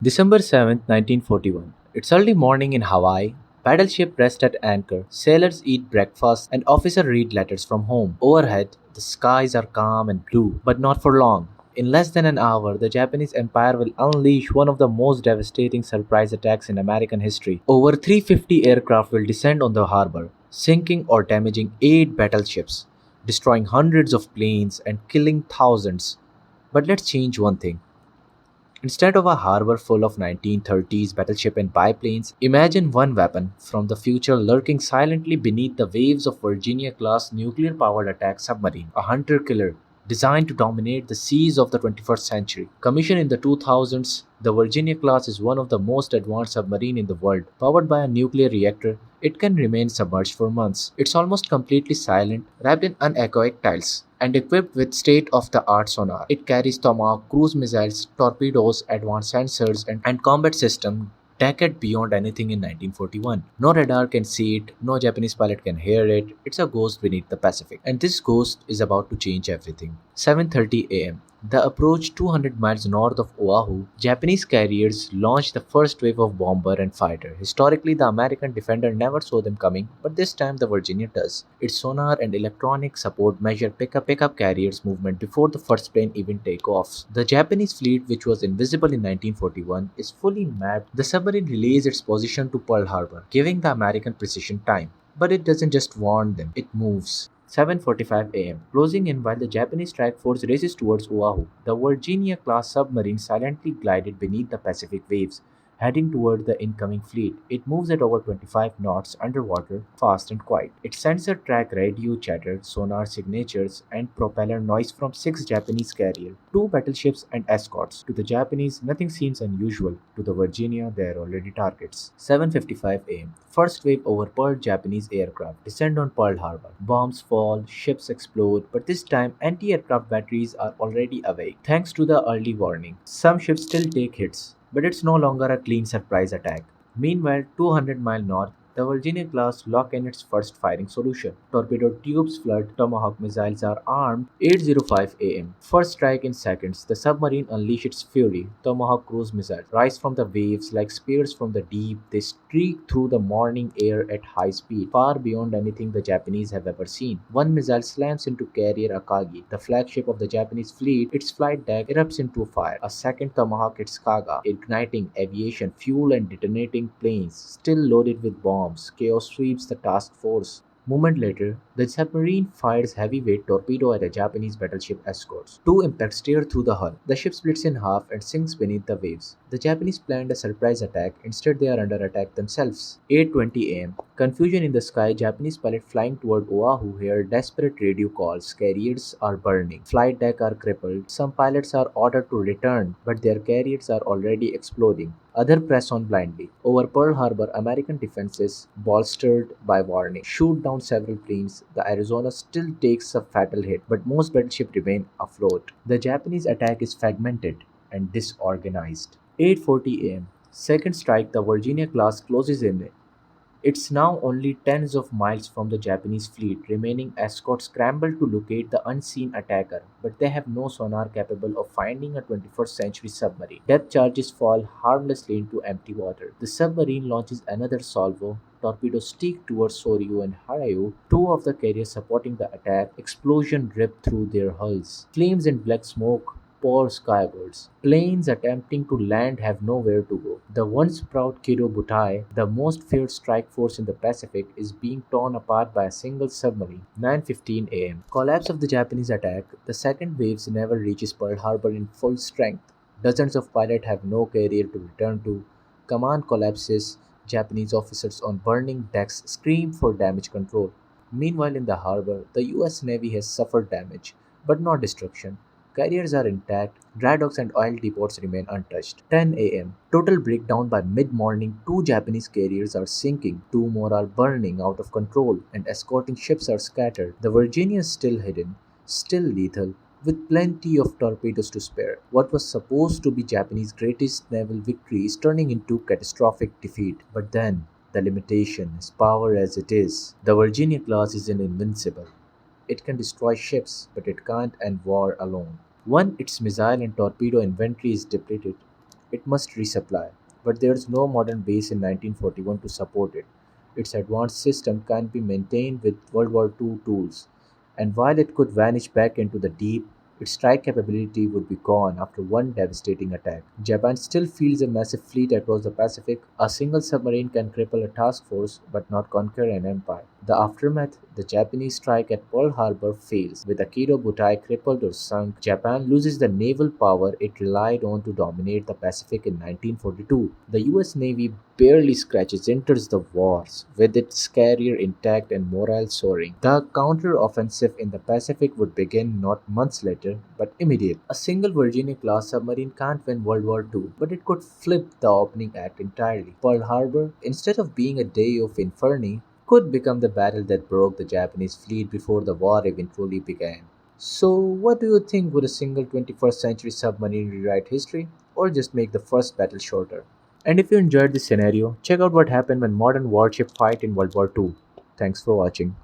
December 7th, 1941. It's early morning in Hawaii. Battleship rest at anchor. Sailors eat breakfast and officers read letters from home. Overhead, the skies are calm and blue, but not for long. In less than an hour, the Japanese Empire will unleash one of the most devastating surprise attacks in American history. Over 350 aircraft will descend on the harbor, sinking or damaging 8 battleships, destroying hundreds of planes and killing thousands. But let's change one thing. Instead of a harbor full of 1930s battleship and biplanes, imagine one weapon from the future lurking silently beneath the waves of Virginia-class nuclear-powered attack submarine, a hunter-killer designed to dominate the seas of the 21st century. Commissioned in the 2000s, the Virginia class is one of the most advanced submarine in the world. Powered by a nuclear reactor, it can remain submerged for months. It's almost completely silent, wrapped in anechoic tiles, and equipped with state-of-the-art sonar. It carries Tomahawk cruise missiles, torpedoes, advanced sensors, and combat system decade beyond anything in 1941. No radar can see it, no Japanese pilot can hear it. It's a ghost beneath the Pacific. And this ghost is about to change everything. 7:30 a.m. The approach 200 miles north of Oahu, Japanese carriers launched the first wave of bomber and fighter. Historically, the American defender never saw them coming, but this time the Virginia does. Its sonar and electronic support measure pickup carriers' movement before the first plane even take off. The Japanese fleet, which was invisible in 1941, is fully mapped. The submarine relays its position to Pearl Harbor, giving the American precision time. But it doesn't just warn them, it moves. 7:45 a.m. Closing in while the Japanese strike force races towards Oahu, the Virginia-class submarine silently glided beneath the Pacific waves, heading toward the incoming fleet. It moves at over 25 knots underwater, fast and quiet. Its sensor track radio chatter, sonar signatures, and propeller noise from 6 Japanese carriers, 2 battleships, and escorts. To the Japanese, nothing seems unusual. To the Virginia, they are already targets. 7:55 a.m. First wave over Pearl Japanese aircraft descend on Pearl Harbor. Bombs fall, ships explode, but this time anti-aircraft batteries are already awake. Thanks to the early warning, some ships still take hits, but it's no longer a clean surprise attack. Meanwhile, 200 mile north, the Virginia class lock in its first firing solution. Torpedo tubes flood, Tomahawk missiles are armed. 8:05 a.m. First strike in seconds, the submarine unleashed its fury. Tomahawk cruise missiles rise from the waves like spears from the deep. They streak through the morning air at high speed, far beyond anything the Japanese have ever seen. One missile slams into carrier Akagi, the flagship of the Japanese fleet. Its flight deck erupts into fire. A second Tomahawk hits Kaga, igniting aviation fuel and detonating planes, still loaded with bombs. Chaos sweeps the task force. Moment later, the submarine fires heavyweight torpedo at a Japanese battleship escorts. 2 impacts tear through the hull. The ship splits in half and sinks beneath the waves. The Japanese planned a surprise attack. Instead, they are under attack themselves. 8:20 a.m. Confusion in the sky. Japanese pilot flying toward Oahu hear desperate radio calls. Carriers are burning. Flight deck are crippled. Some pilots are ordered to return, but their carriers are already exploding. Others press on blindly. Over Pearl Harbor, American defenses, bolstered by warning, shoot down several planes. The Arizona still takes a fatal hit, but most battleships remain afloat. The Japanese attack is fragmented and disorganized. 8:40 a.m. Second strike, the Virginia class closes in. It's now only tens of miles from the Japanese fleet. Remaining escorts scramble to locate the unseen attacker, but they have no sonar capable of finding a 21st century submarine. Depth charges fall harmlessly into empty water. The submarine launches another salvo. Torpedoes stick towards Soryu and Harayu, 2 of the carriers supporting the attack. Explosion rip through their hulls. Flames and black smoke pour skywards. Planes attempting to land have nowhere to go. The once proud Kido Butai, the most feared strike force in the Pacific, is being torn apart by a single submarine. 9:15 a.m. Collapse of the Japanese attack. The second waves never reaches Pearl Harbor in full strength. Dozens of pilots have no carrier to return to. Command collapses. Japanese officers on burning decks scream for damage control. Meanwhile, in the harbor, the US Navy has suffered damage, but not destruction. Carriers are intact, dry docks and oil depots remain untouched. 10 a.m. Total breakdown by mid-morning. 2 Japanese carriers are sinking, 2 more are burning out of control, and escorting ships are scattered. The Virginia is still hidden, still lethal, with plenty of torpedoes to spare. What was supposed to be Japanese greatest naval victory is turning into catastrophic defeat. But then, the limitation, as power as it is, the Virginia class isn't invincible. It can destroy ships, but it can't end war alone. Once its missile and torpedo inventory is depleted, it must resupply. But there's no modern base in 1941 to support it. Its advanced system can't be maintained with World War II tools, and while it could vanish back into the deep, its strike capability would be gone after one devastating attack. Japan still fields a massive fleet across the Pacific. A single submarine can cripple a task force but not conquer an empire. The aftermath, the Japanese strike at Pearl Harbor fails. With Akito Butai crippled or sunk, Japan loses the naval power it relied on to dominate the Pacific in 1942. The US Navy barely scratches enters the wars, with its carrier intact and morale soaring. The counter-offensive in the Pacific would begin not months later, but immediately. A single Virginia-class submarine can't win World War II, but it could flip the opening act entirely. Pearl Harbor, instead of being a day of inferno, could become the battle that broke the Japanese fleet before the war even truly began. So, what do you think? Would a single 21st century submarine rewrite history, or just make the first battle shorter? And if you enjoyed this scenario, check out what happened when modern warship fight in World War II. Thanks for watching.